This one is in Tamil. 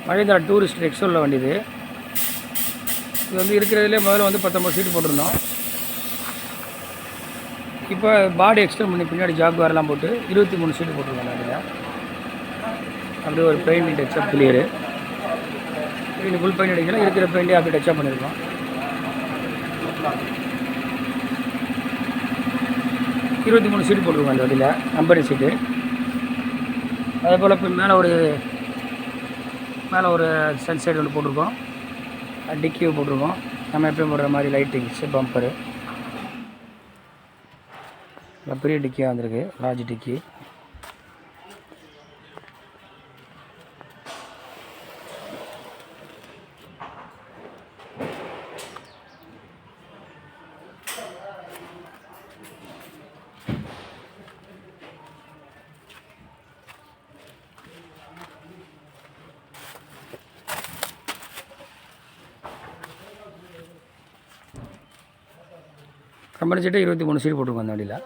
மஹேந்திரா டூரிஸ்ட் எக்ஸோவில் வண்டி இது. இது வந்து இருக்கிறதுலே முதல்ல வந்து 19 சீட்டு போட்டிருந்தோம். இப்போ பாடி எக்ஸ்டெண்ட் பண்ணி பின்னாடி ஜாகுவார்லாம் போட்டு 23 சீட்டு போட்டிருக்கோம் வண்டியில். அப்படியே ஒரு பெயிண்ட் டச்சப் கிளியரு. இது ஃபுல் பெயிண்ட் அடிக்கலாம், இருக்கிற பெயிண்டே அப்படியே டச்சப் பண்ணியிருக்கோம். 23 சீட்டு போட்டிருக்கோம் அந்த வண்டியில், கம்பெனி சீட்டு. அதே போல் இப்போ மேலே ஒரு சன்சைடு ஒன்று போட்டிருக்கோம். டிக்கியூ போட்டிருக்கோம். நம்ம எப்பயும் போடுற மாதிரி லைட்டிங்ஸு, பம்பரு, பெரிய டிக்கியாக வந்திருக்கு, லார்ஜ் டிக்கி. கம்பெனி சீட்டை 23 சீட் போட்டிருக்கோம் அந்த வண்டியில்.